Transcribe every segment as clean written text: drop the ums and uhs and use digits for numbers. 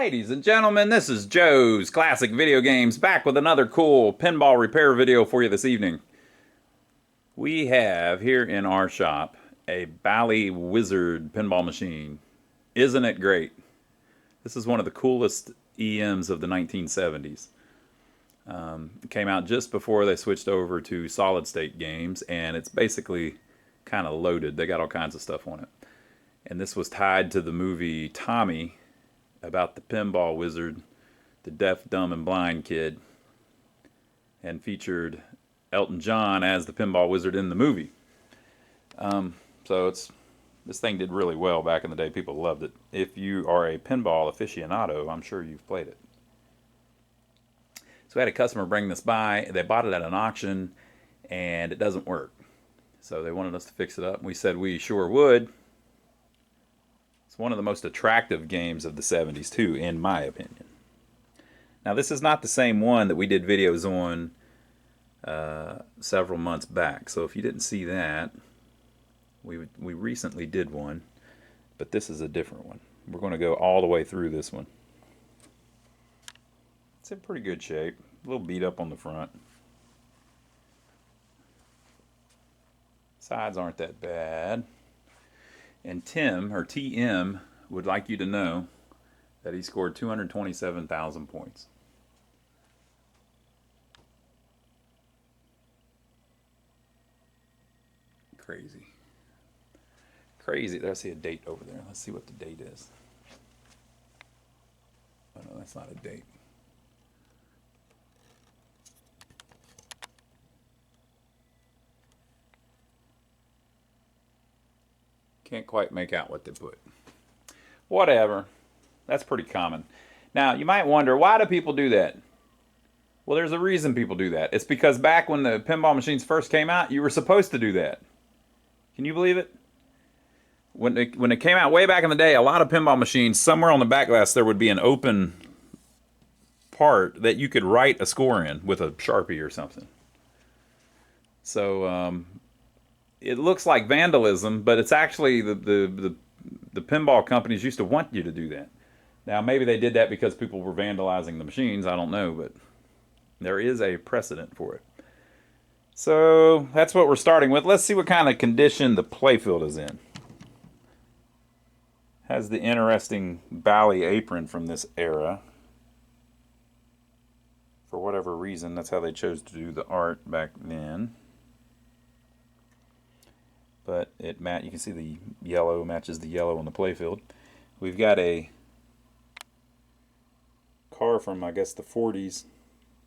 Ladies and gentlemen, this is Joe's Classic Video Games back with another cool pinball repair video for you this evening. We have here in our shop a Bally Wizard pinball machine. Isn't it great? This is one of the coolest EMs of the 1970s. It came out just before they switched over to solid state games, and it's basically kind of loaded. They got all kinds of stuff on it. And this was tied to the movie Tommy, about the pinball wizard, the deaf, dumb, and blind kid, and featured Elton John as the pinball wizard in the movie. So this thing did really well back in the day. People loved it. If you are a pinball aficionado, I'm sure you've played it. So we had a customer bring this by. They bought it at an auction, and it doesn't work. So they wanted us to fix it up. We said we sure would. It's one of the most attractive games of the 70s, too, in my opinion. Now, this is not the same one that we did videos on several months back. So if you didn't see that, we recently did one, but this is a different one. We're going to go all the way through this one. It's in pretty good shape. A little beat up on the front. Sides aren't that bad. And Tim, or TM, would like you to know that he scored 227,000 points. Crazy. Crazy. There's see a date over there. Let's see what the date is. Oh no, that's not a date. Can't quite make out what they put. Whatever. That's pretty common. Now, you might wonder, why do people do that? Well, there's a reason people do that. It's because back when the pinball machines first came out, you were supposed to do that. Can you believe it? When it came out way back in the day, a lot of pinball machines, somewhere on the back glass, there would be an open part that you could write a score in with a Sharpie or something. So, it looks like vandalism, but it's actually the pinball companies used to want you to do that. Now, maybe they did that because people were vandalizing the machines. I don't know, but there is a precedent for it. So that's what we're starting with. Let's see what kind of condition the Playfield is in. Has the interesting Bally apron from this era. For whatever reason, that's how they chose to do the art back then. But you can see the yellow matches the yellow on the Playfield. We've got a car from, I guess, the 40s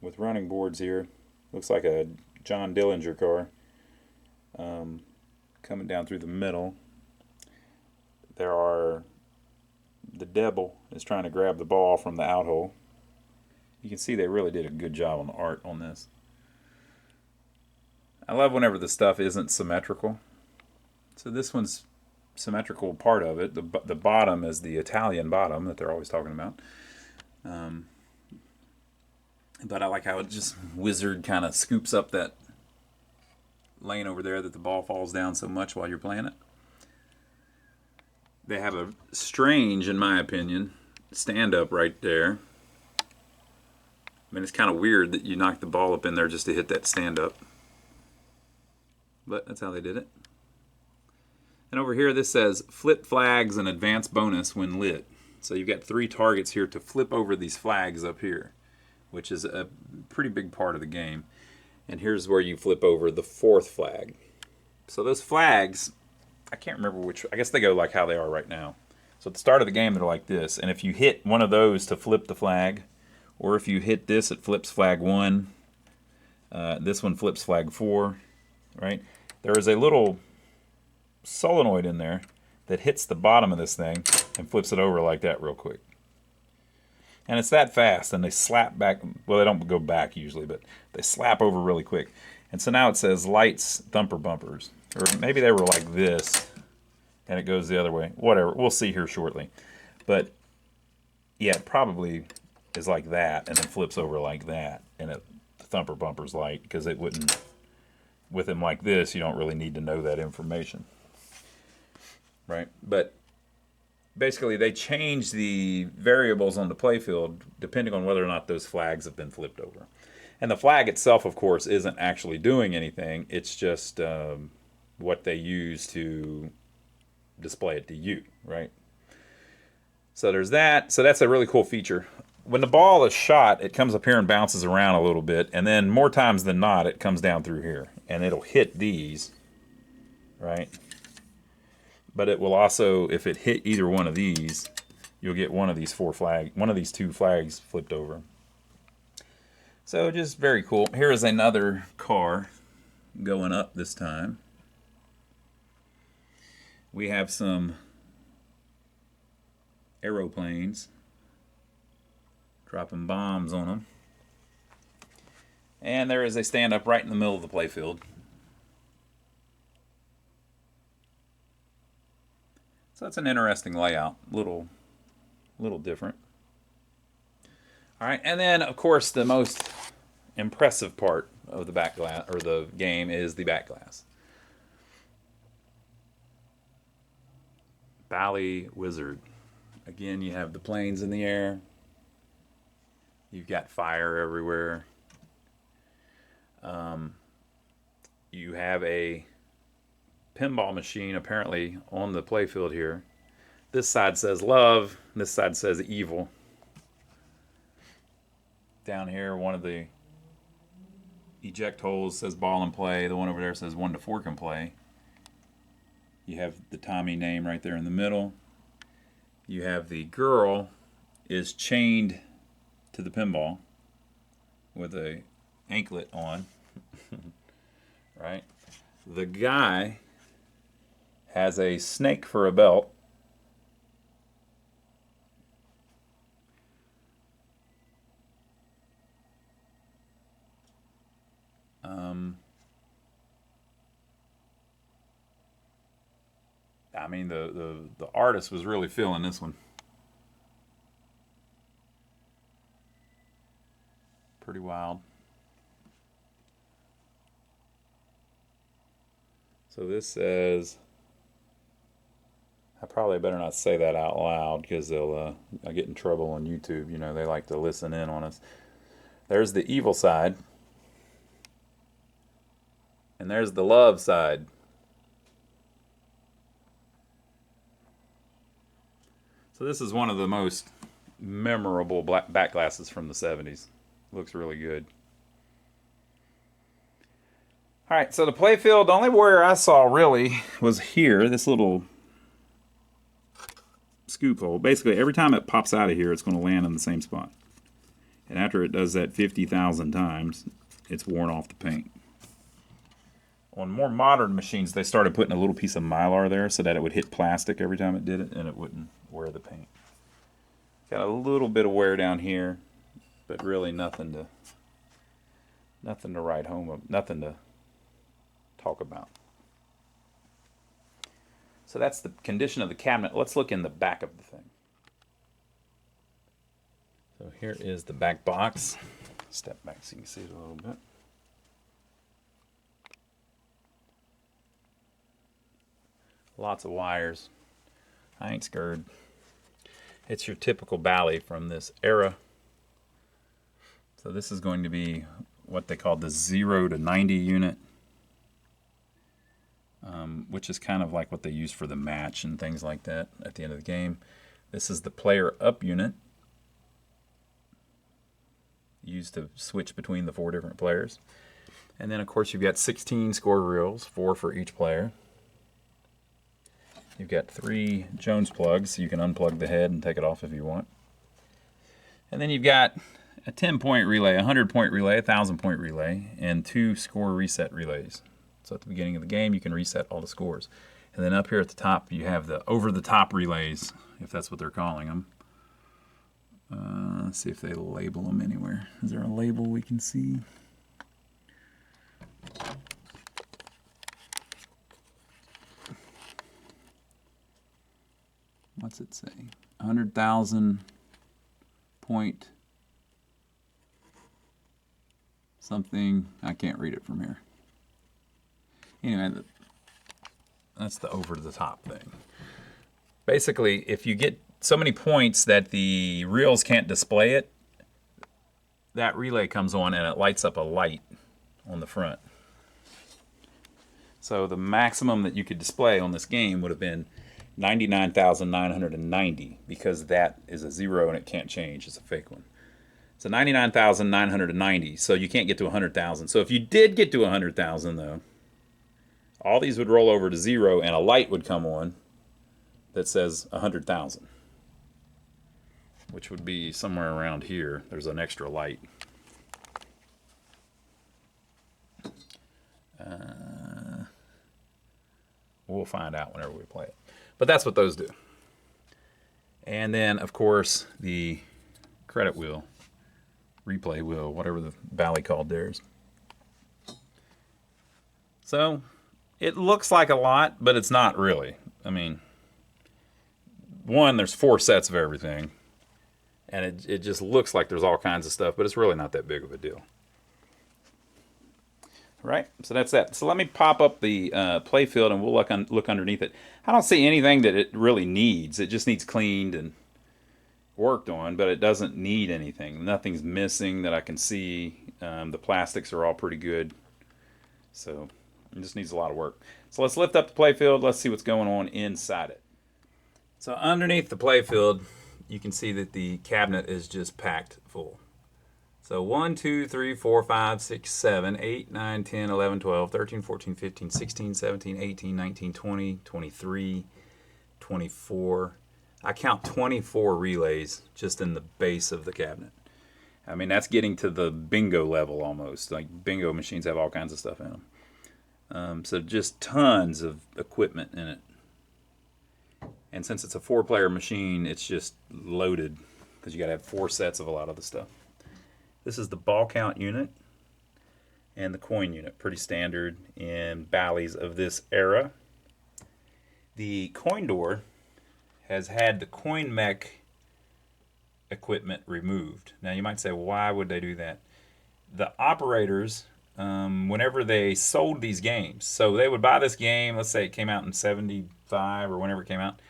with running boards here. Looks like a John Dillinger car coming down through the middle. The devil is trying to grab the ball from the out hole. You can see they really did a good job on the art on this. I love whenever the stuff isn't symmetrical. So this one's symmetrical part of it. The bottom is the Italian bottom that they're always talking about. But I like how it just wizard kind of scoops up that lane over there that the ball falls down so much while you're playing it. They have a strange, in my opinion, stand-up right there. I mean, it's kind of weird that you knock the ball up in there just to hit that stand-up. But that's how they did it. And over here, this says flip flags and advance bonus when lit. So you've got 3 targets here to flip over these flags up here, which is a pretty big part of the game. And here's where you flip over the 4th flag. So those flags, I can't remember which, I guess they go like how they are right now. So at the start of the game, they're like this. And if you hit one of those to flip the flag, or if you hit this, it flips flag 1. This one flips flag 4, right? There is a little solenoid in there that hits the bottom of this thing and flips it over like that real quick. And it's that fast, and they slap back. Well, they don't go back usually, but they slap over really quick. And so now it says lights, thumper bumpers. Or maybe they were like this, and it goes the other way. Whatever, we'll see here shortly. But yeah, it probably is like that, and then flips over like that. And the thumper bumper's light, because it wouldn't, with them like this, you don't really need to know that information. Right? But basically they change the variables on the playfield depending on whether or not those flags have been flipped over. And the flag itself, of course, isn't actually doing anything. It's just what they use to display it to you, right? So there's that. So that's a really cool feature. When the ball is shot, it comes up here and bounces around a little bit, and then more times than not, it comes down through here, and it'll hit these, right? But it will also, if it hit either one of these, you'll get one of these two flags flipped over. So just very cool. Here is another car going up this time. We have some aeroplanes dropping bombs on them. And there is a stand-up right in the middle of the playfield. So that's an interesting layout, little different. All right, and then of course the most impressive part of the back glass or the game is the back glass. Bally Wizard. Again, you have the planes in the air. You've got fire everywhere. You have a pinball machine apparently on the playfield here. This side says love, this side says evil. Down here, one of the eject holes says ball and play. The one over there says 1 to 4 can play. You have the Tommy name right there in the middle. You have the girl is chained to the pinball with a anklet on. Right? The guy has a snake for a belt. I mean, the artist was really feeling this one. Pretty wild. So this says, I probably better not say that out loud because I'll get in trouble on YouTube. You know, they like to listen in on us. There's the evil side. And there's the love side. So this is one of the most memorable back glasses from the 70s. Looks really good. All right, so the playfield, the only warrior I saw really was here, this little scoop hole. Basically, every time it pops out of here, it's going to land in the same spot. And after it does that 50,000 times, it's worn off the paint. On more modern machines, they started putting a little piece of Mylar there so that it would hit plastic every time it did it, and it wouldn't wear the paint. Got a little bit of wear down here, but really nothing to write home of, nothing to talk about. So that's the condition of the cabinet. Let's look in the back of the thing. So here is the back box. Step back so you can see it a little bit. Lots of wires. I ain't scared. It's your typical Bally from this era. So this is going to be what they call the 0 to 90 unit, which is kind of like what they use for the match and things like that at the end of the game. This is the player up unit, used to switch between the 4 different players. And then of course you've got 16 score reels, 4 for each player. You've got 3 Jones plugs, so you can unplug the head and take it off if you want. And then you've got a 10-point relay, a 100-point relay, a 1,000-point relay, and 2 score reset relays. So at the beginning of the game, you can reset all the scores. And then up here at the top, you have the over-the-top relays, if that's what they're calling them. Let's see if they label them anywhere. Is there a label we can see? What's it say? 100,000 point something. I can't read it from here. Anyway, that's the over the top thing. basically, if you get so many points that the reels can't display it, that relay comes on and it lights up a light on the front. So the maximum that you could display on this game would have been 99,990 because that is a 0 and it can't change. It's a fake one. So 99,990. So you can't get to 100,000. So if you did get to 100,000 though, all these would roll over to 0 and a light would come on that says 100,000, which would be somewhere around here. There's an extra light. We'll find out whenever we play it. But that's what those do. And then, of course, the credit wheel, replay wheel, whatever the Bally called theirs. So it looks like a lot, but it's not really. I mean, one, there's 4 sets of everything. And it just looks like there's all kinds of stuff, but it's really not that big of a deal. Right, so that's that. So let me pop up the Playfield and we'll look underneath it. I don't see anything that it really needs. It just needs cleaned and worked on, but it doesn't need anything. Nothing's missing that I can see. The plastics are all pretty good. So it just needs a lot of work. So let's lift up the Playfield. Let's see what's going on inside it. So underneath the Playfield, you can see that the cabinet is just packed full. So 1, 2, 3, 4, 5, 6, 7, 8, 9, 10, 11, 12, 13, 14, 15, 16, 17, 18, 19, 20, 23, 24. I count 24 relays just in the base of the cabinet. I mean, that's getting to the bingo level almost. Like bingo machines have all kinds of stuff in them. So just tons of equipment in it. And since it's a 4-player machine, it's just loaded because you got to have 4 sets of a lot of the stuff. This is the ball count unit and the coin unit, pretty standard in Bally's of this era. The coin door has had the coin mech equipment removed. Now you might say, why would they do that? The operators, whenever they sold these games, so they would buy this game, let's say it came out in 75 or whenever it came out,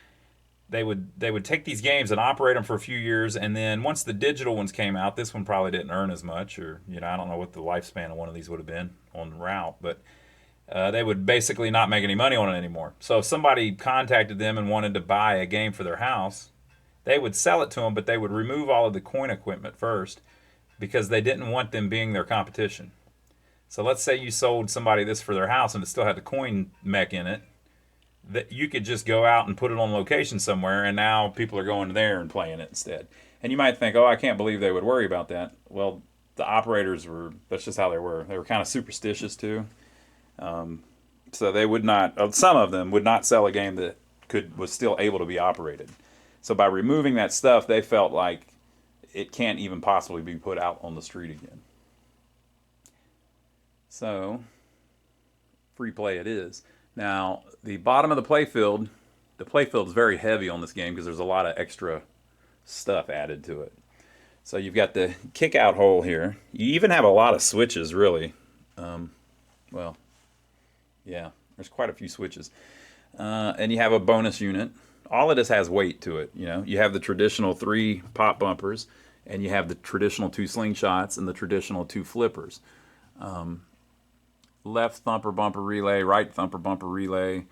they would take these games and operate them for a few years, and then once the digital ones came out, this one probably didn't earn as much, or I don't know what the lifespan of one of these would have been on route, but they would basically not make any money on it anymore. So if somebody contacted them and wanted to buy a game for their house, they would sell it to them, but they would remove all of the coin equipment first because they didn't want them being their competition. So let's say you sold somebody this for their house and it still had the coin mech in it, that you could just go out and put it on location somewhere, and now people are going there and playing it instead. And you might think, oh, I can't believe they would worry about that. Well, the operators that's just how they were. They were kind of superstitious too. So they would not, some of them would not sell a game that was still able to be operated. So by removing that stuff, they felt like it can't even possibly be put out on the street again. So free play it is. Now, the bottom of the Playfield is very heavy on this game because there's a lot of extra stuff added to it. So you've got the kick-out hole here. You even have a lot of switches, really. Well, yeah, there's quite a few switches. And you have a bonus unit. All of this has weight to it. You have the traditional 3 pop bumpers, and you have the traditional 2 slingshots and the traditional 2 flippers. Left thumper bumper relay, right thumper bumper relay,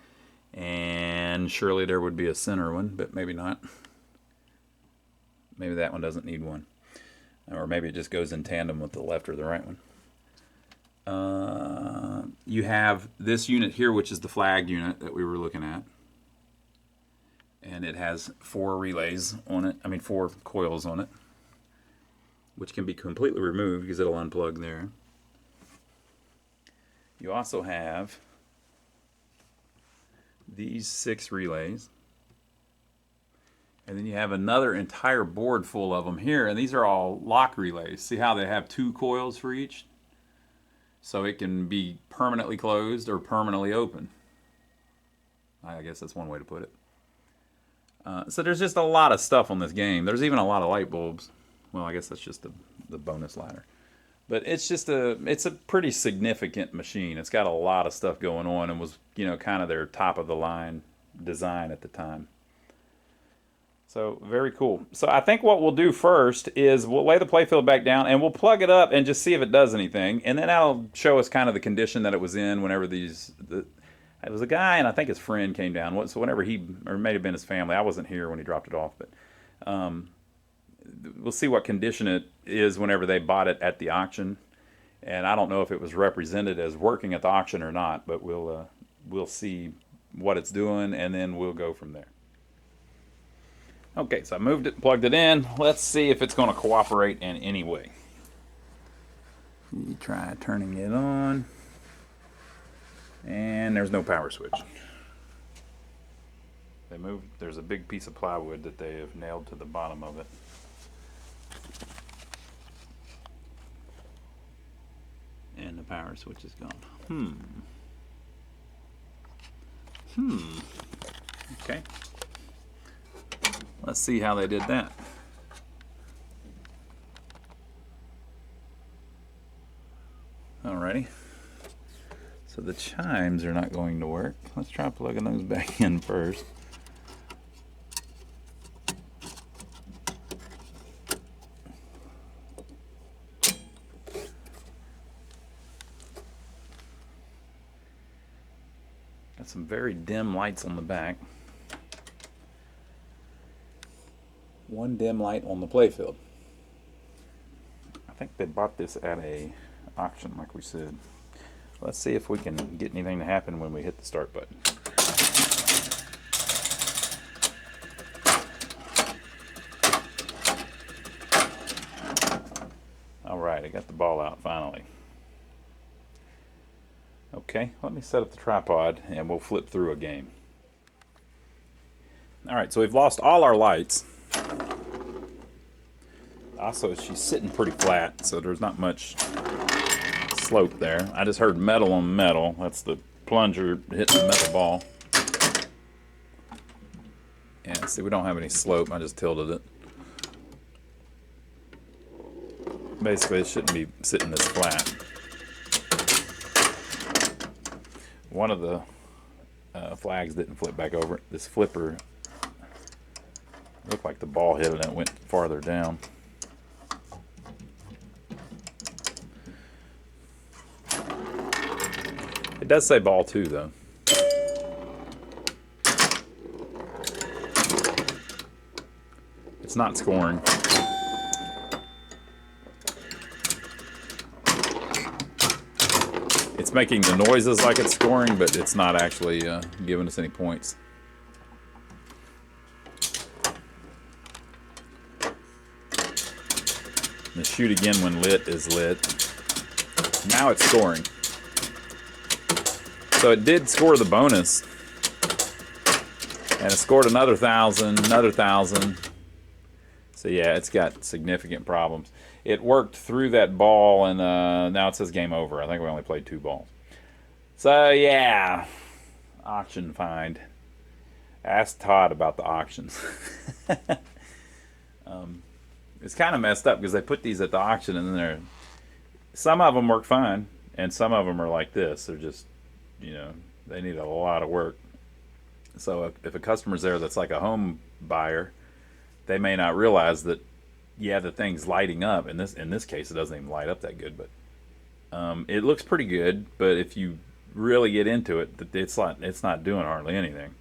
and surely there would be a center one, but maybe not. Maybe that one doesn't need one. Or maybe it just goes in tandem with the left or the right one. You have this unit here, which is the flag unit that we were looking at. And it has 4 relays on it, 4 coils on it, which can be completely removed because it'll unplug there. You also have these 6 relays. And then you have another entire board full of them here. And these are all lock relays. See how they have 2 coils for each? So it can be permanently closed or permanently open. I guess that's one way to put it. So there's just a lot of stuff on this game. There's even a lot of light bulbs. Well, I guess that's just the bonus ladder. But it's a pretty significant machine. It's got a lot of stuff going on and was, kind of their top of the line design at the time. So very cool. So I think what we'll do first is we'll lay the playfield back down and we'll plug it up and just see if it does anything. And then that'll show us kind of the condition that it was in whenever it was a guy, and I think his friend came down. So whenever or it may have been his family. I wasn't here when he dropped it off, but we'll see what condition it is whenever they bought it at the auction. And I don't know if it was represented as working at the auction or not, but we'll see what it's doing, and then we'll go from there. Okay, so I moved it, plugged it in. Let's see if it's going to cooperate in any way. You try turning it on. And there's no power switch. There's a big piece of plywood that they have nailed to the bottom of it. And the power switch is gone. Okay. Let's see how they did that. Alrighty. So the chimes are not going to work. Let's try plugging those back in first. Got some very dim lights on the back. One dim light on the playfield. I think they bought this at a auction, like we said. Let's see if we can get anything to happen when we hit the start button. Alright, I got the ball out finally. Okay, let me set up the tripod and we'll flip through a game. Alright, so we've lost all our lights. Also, she's sitting pretty flat, so there's not much slope there. I just heard metal on metal. That's the plunger hitting the metal ball. Yeah, see, we don't have any slope. I just tilted it. Basically, it shouldn't be sitting this flat. One of the flags didn't flip back over. This flipper looked like the ball hit it and it went farther down. It does say ball 2 though. It's not scoring. It's making the noises like it's scoring, but it's not actually giving us any points. The shoot again when lit is lit. Now it's scoring. So it did score the bonus, and it scored another 1,000, another 1,000. So yeah, it's got significant problems. It worked through that ball, and now it says game over. I think we only played 2 balls. So yeah, auction find. Ask Todd about the auctions. It's kind of messed up because they put these at the auction, and then some of them work fine, and some of them are like this. They're just, they need a lot of work. So if a customer's there that's like a home buyer, they may not realize that, yeah, the thing's lighting up. In this case, it doesn't even light up that good, but it looks pretty good. But if you really get into it, it's not doing hardly anything.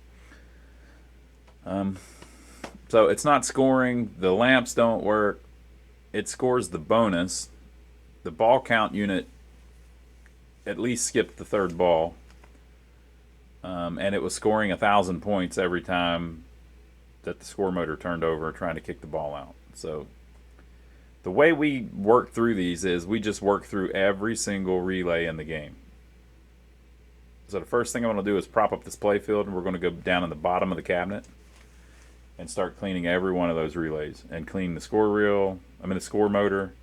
So it's not scoring. The lamps don't work. It scores the bonus. The ball count unit at least skipped the 3rd ball. And it was scoring 1,000 points every time that the score motor turned over trying to kick the ball out. So the way we work through these is we just work through every single relay in the game. So the first thing I'm going to do is prop up this playfield, and we're going to go down in the bottom of the cabinet and start cleaning every one of those relays and clean the score the score motor,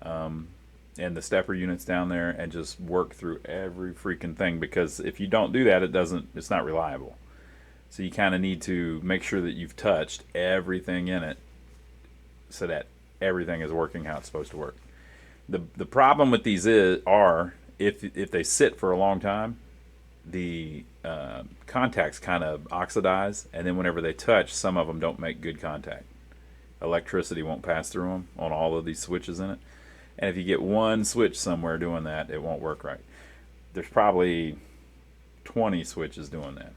and the stepper units down there, and just work through every freaking thing, because if you don't do that, it's not reliable. So you kind of need to make sure that you've touched everything in it so that everything is working how it's supposed to work. The problem with these are if they sit for a long time, the contacts kind of oxidize, and then whenever they touch, some of them don't make good contact. Electricity won't pass through them on all of these switches in it. And if you get one switch somewhere doing that, it won't work right. There's probably 20 switches doing that.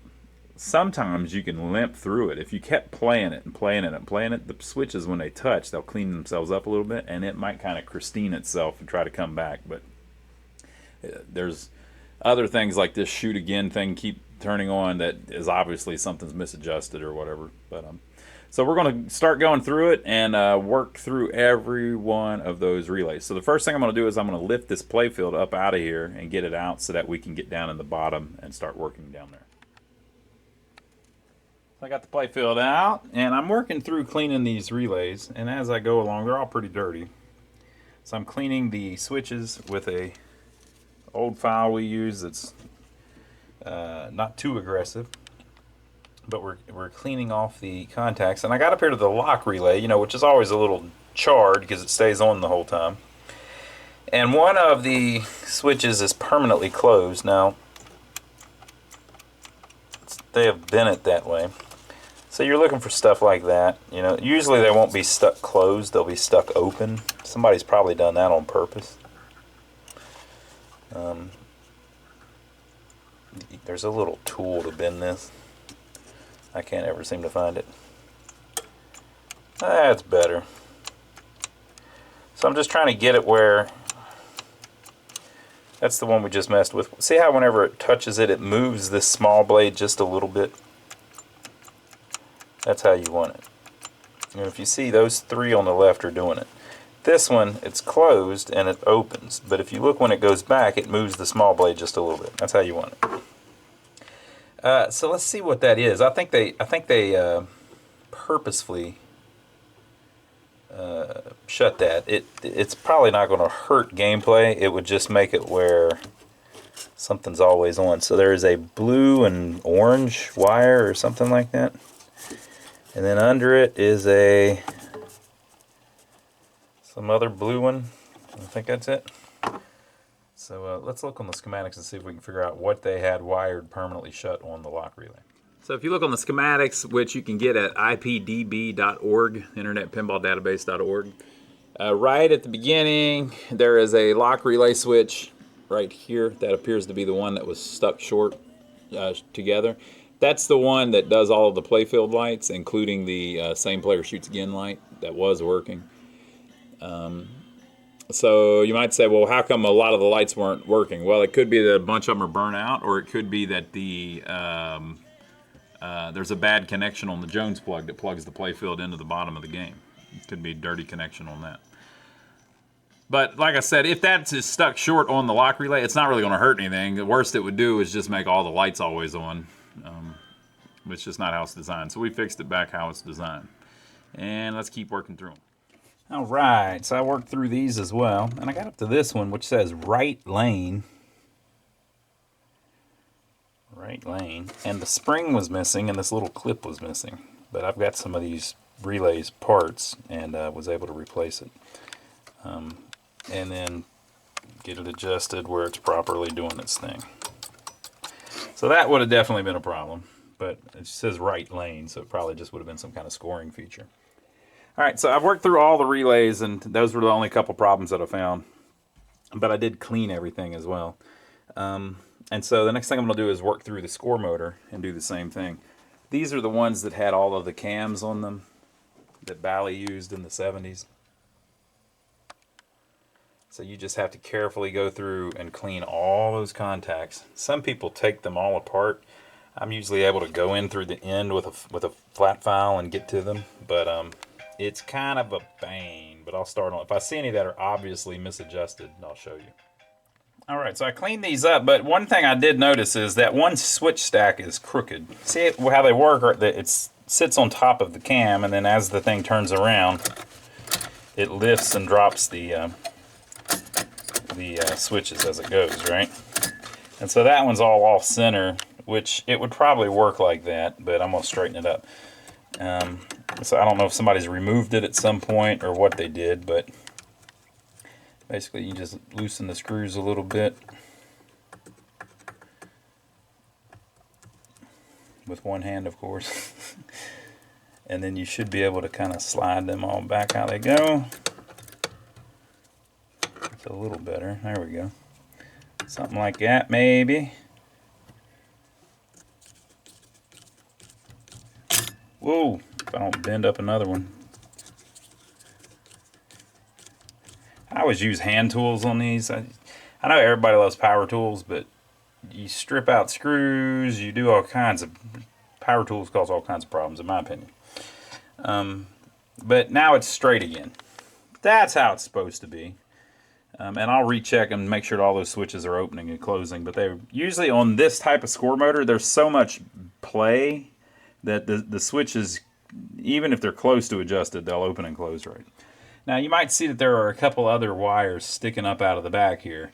Sometimes you can limp through it. If you kept playing it and playing it and playing it, the switches, when they touch, they'll clean themselves up a little bit, and it might kind of Christine itself and try to come back. But there's other things like this shoot again thing keep turning on that is obviously something's misadjusted or whatever. But so we're going to start going through it and work through every one of those relays. So the first thing I'm going to do is I'm going to lift this Playfield up out of here and get it out so that we can get down in the bottom and start working down there. So I got the Playfield out, and I'm working through cleaning these relays, and as I go along, they're all pretty dirty. So I'm cleaning the switches with a old file we use that's not too aggressive. But we're cleaning off the contacts, and I got up here to the lock relay, you know, which is always a little charred because it stays on the whole time. And one of the switches is permanently closed. Now, they have been it that way. So you're looking for stuff like that. You know, usually they won't be stuck closed; they'll be stuck open. Somebody's probably done that on purpose. There's a little tool to bend this. I can't ever seem to find it. That's better. So I'm just trying to get it where, that's the one we just messed with. See how whenever it touches it, it moves this small blade just a little bit? That's how you want it. And if you see, those three on the left are doing it. This one, it's closed and it opens. But if you look when it goes back, it moves the small blade just a little bit. That's how you want it. So let's see what that is. I think they purposefully shut that. It's probably not going to hurt gameplay. It would just make it where something's always on. So there is a blue and orange wire or something like that, and then under it is some other blue one. I think that's it. So let's look on the schematics and see if we can figure out what they had wired permanently shut on the lock relay. So if you look on the schematics, which you can get at ipdb.org, internetpinballdatabase.org, right at the beginning there is a lock relay switch right here that appears to be the one that was stuck short together. That's the one that does all of the Playfield lights, including the same player shoots again light that was working. So you might say, well, how come a lot of the lights weren't working? Well, it could be that a bunch of them are burnt out, or it could be that there's a bad connection on the Jones plug that plugs the Playfield into the bottom of the game. It could be a dirty connection on that. But like I said, if that's just stuck short on the lock relay, it's not really going to hurt anything. The worst it would do is just make all the lights always on. It's just not how it's designed. So we fixed it back how it's designed. And let's keep working through them. Alright, so I worked through these as well, and I got up to this one which says right lane. Right lane. And the spring was missing and this little clip was missing. But I've got some of these relays parts and was able to replace it. And then get it adjusted where it's properly doing its thing. So that would have definitely been a problem. But it says right lane, so it probably just would have been some kind of scoring feature. Alright, so I've worked through all the relays, and those were the only couple problems that I found. But I did clean everything as well. And so the next thing I'm going to do is work through the score motor and do the same thing. These are the ones that had all of the cams on them that Bally used in the 70s. So you just have to carefully go through and clean all those contacts. Some people take them all apart. I'm usually able to go in through the end with a flat file and get to them. But it's kind of a pain, but I'll start on. If I see any that are obviously misadjusted, I'll show you. Alright, so I cleaned these up, but one thing I did notice is that one switch stack is crooked. See how they work? It sits on top of the cam, and then as the thing turns around, it lifts and drops the switches as it goes, right? And so that one's all off center, which it would probably work like that, but I'm going to straighten it up. So I don't know if somebody's removed it at some point or what they did, but basically you just loosen the screws a little bit with one hand, of course. And then you should be able to kind of slide them all back how they go. It's a little better. There we go. Something like that, maybe. Whoa, if I don't bend up another one. I always use hand tools on these. I know everybody loves power tools, but you strip out screws, you do all kinds of... Power tools cause all kinds of problems, in my opinion. But now it's straight again. That's how it's supposed to be. And I'll recheck and make sure that all those switches are opening and closing. But they usually on this type of score motor, there's so much play that the switches, even if they're close to adjusted, they'll open and close right. Now you might see that there are a couple other wires sticking up out of the back here.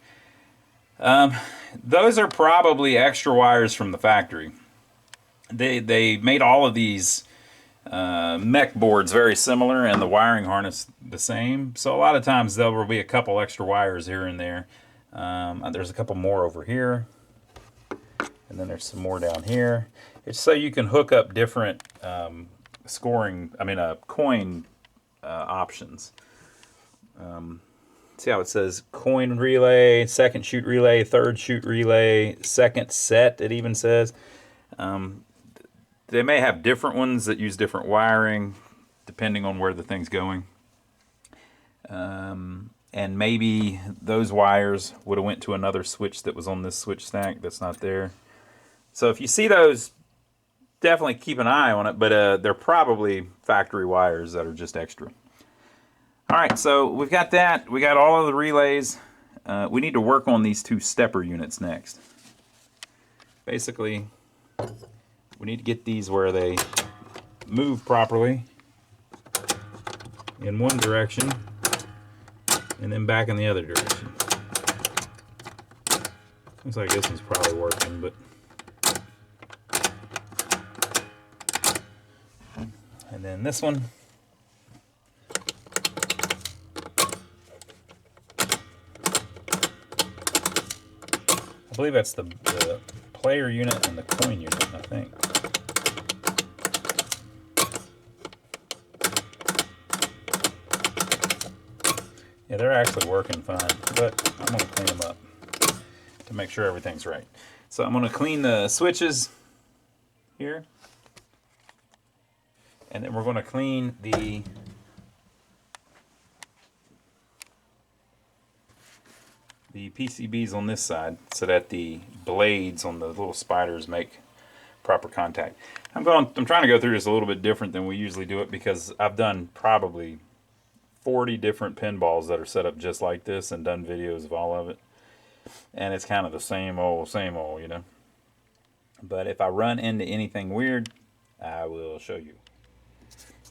Those are probably extra wires from the factory. They made all of these mech boards very similar and the wiring harness the same. So a lot of times there will be a couple extra wires here and there. There's a couple more over here. And then there's some more down here. It's so you can hook up different coin options. See how it says coin relay, second shoot relay, third shoot relay, second set, it even says. They may have different ones that use different wiring depending on where the thing's going. And maybe those wires would have went to another switch that was on this switch stack that's not there. So if you see those, definitely keep an eye on it, but they're probably factory wires that are just extra. Alright, so we've got that. We got all of the relays. We need to work on these two stepper units next. Basically, we need to get these where they move properly in one direction and then back in the other direction. Looks like this one's probably working, but... And then this one. I believe that's the player unit and the coin unit, I think. Yeah, they're actually working fine, but I'm going to clean them up to make sure everything's right. So I'm going to clean the switches here. And then we're going to clean the PCBs on this side so that the blades on the little spiders make proper contact. I'm trying to go through this a little bit different than we usually do it because I've done probably 40 different pinballs that are set up just like this and done videos of all of it. And it's kind of the same old, you know. But if I run into anything weird, I will show you.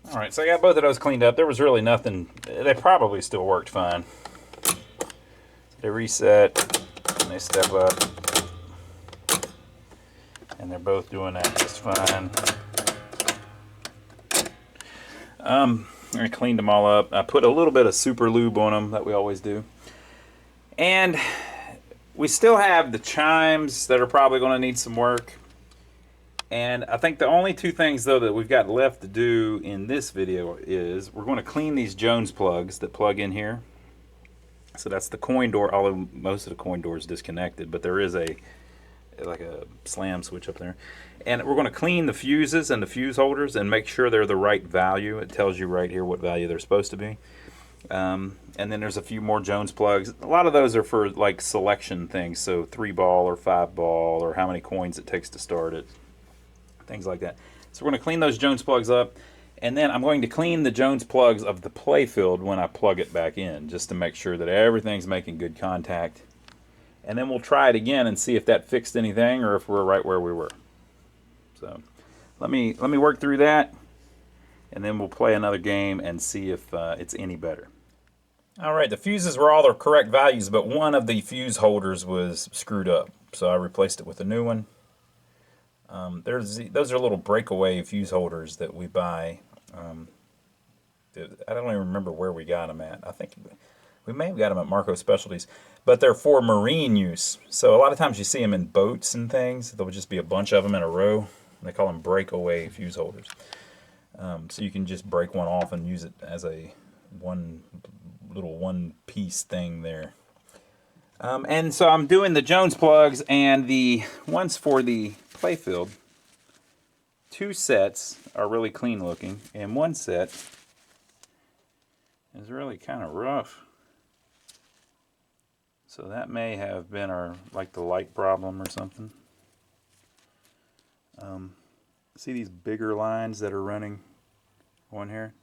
Alright, so I got both of those cleaned up. There was really nothing. They probably still worked fine. They reset, and they step up. And they're both doing that just fine. I cleaned them all up. I put a little bit of super lube on them that we always do. And we still have the chimes that are probably going to need some work. And I think the only two things, though, that we've got left to do in this video is we're going to clean these Jones plugs that plug in here. So that's the coin door, although most of the coin door is disconnected, but there is like a slam switch up there. And we're going to clean the fuses and the fuse holders and make sure they're the right value. It tells you right here what value they're supposed to be. And then there's a few more Jones plugs. A lot of those are for like selection things, so 3-ball or 5-ball or how many coins it takes to start it. Things like that. So we're going to clean those Jones plugs up, and then I'm going to clean the Jones plugs of the Playfield when I plug it back in, just to make sure that everything's making good contact. And then we'll try it again and see if that fixed anything or if we're right where we were. So let me work through that, and then we'll play another game and see if it's any better. Alright, the fuses were all the correct values, but one of the fuse holders was screwed up, so I replaced it with a new one. Those are little breakaway fuse holders that we buy. I don't even remember where we got them at. I think we may have got them at Marco Specialties, but they're for marine use. So a lot of times you see them in boats and things. There will just be a bunch of them in a row. They call them breakaway fuse holders. So you can just break one off and use it as a one-piece thing there. And so I'm doing the Jones plugs and the ones for the Playfield. 2 sets are really clean looking, and 1 set is really kind of rough. So that may have been like the light problem or something. See these bigger lines that are running on here?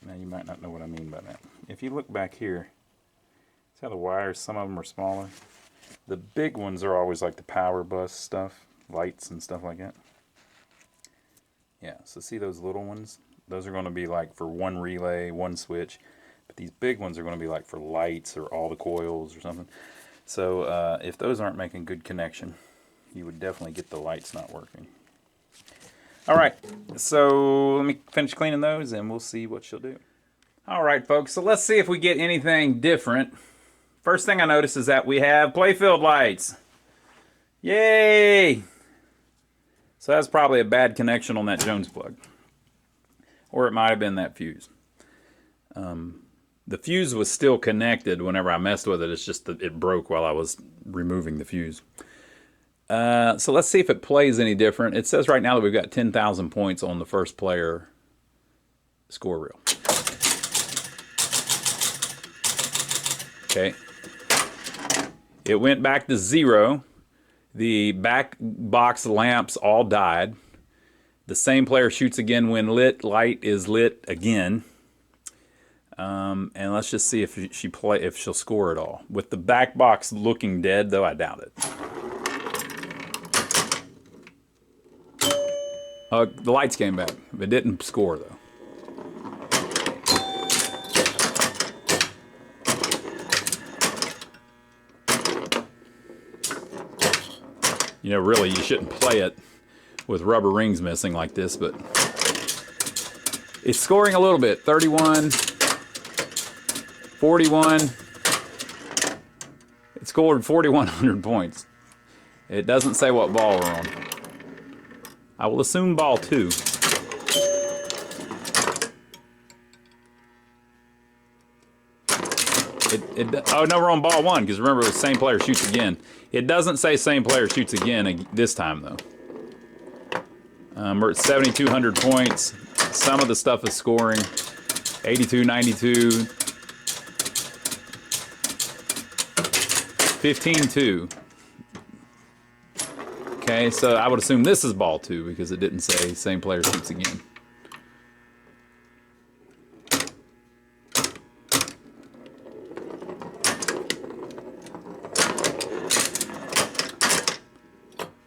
Now you might not know what I mean by that. If you look back here, see how the wires, some of them are smaller? The big ones are always like the power bus stuff, lights and stuff like that. Yeah, so see those little ones? Those are going to be like for one relay, one switch. But these big ones are going to be like for lights or all the coils or something. So if those aren't making good connection, you would definitely get the lights not working. All right, so let me finish cleaning those and we'll see what she'll do. All right, folks, so let's see if we get anything different. First thing I notice is that we have Playfield lights. Yay! So that's probably a bad connection on that Jones plug. Or it might have been that fuse. The fuse was still connected whenever I messed with it. It's just that it broke while I was removing the fuse. So let's see if it plays any different. It says right now that we've got 10,000 points on the first player score reel. Okay. It went back to 0. The back box lamps all died. The same player shoots again when lit. Light is lit again. And let's just see if she'll score at all. With the back box looking dead, though, I doubt it. The lights came back. It didn't score, though. You know, really, you shouldn't play it with rubber rings missing like this, but it's scoring a little bit. 31, 41. It scored 4,100 points. It doesn't say what ball we're on. I will assume ball 2. Oh no, we're on ball 1, because remember it was same player shoots again. It doesn't say same player shoots again this time though. We're at 7,200 points. Some of the stuff is scoring. 82, 92. 15-2. Okay, so I would assume this is ball 2 because it didn't say same player shoots again.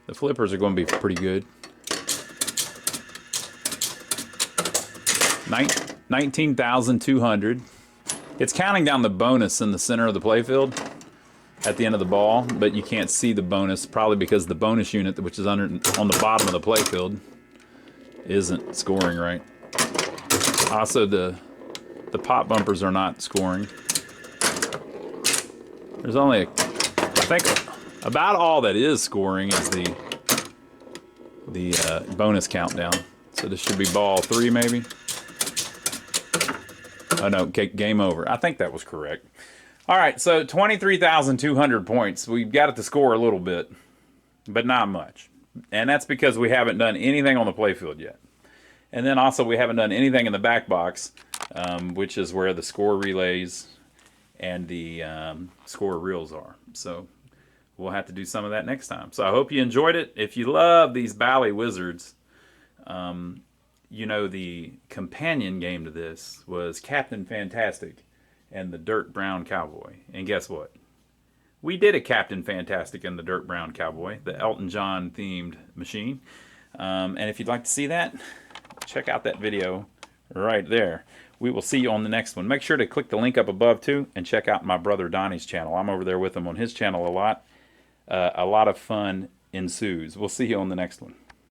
The flippers are going to be pretty good. 19,200. It's counting down the bonus in the center of the playfield at the end of the ball, but you can't see the bonus, probably because the bonus unit, which is on the bottom of the playfield, isn't scoring right. Also, the pop bumpers are not scoring. There's only, I think, about all that is scoring is the bonus countdown. So this should be ball 3, maybe. Oh no, game over. I think that was correct. All right, so 23,200 points. We've got it to score a little bit, but not much. And that's because we haven't done anything on the playfield yet. And then also we haven't done anything in the back box, which is where the score relays and the score reels are. So we'll have to do some of that next time. So I hope you enjoyed it. If you love these Bally Wizards, you know, the companion game to this was Captain Fantastic and the Dirt Brown Cowboy. And guess what? We did a Captain Fantastic and the Dirt Brown Cowboy, the Elton John themed machine. And if you'd like to see that, check out that video right there. We will see you on the next one. Make sure to click the link up above too and check out my brother Donnie's channel. I'm over there with him on his channel a lot. A lot of fun ensues. We'll see you on the next one.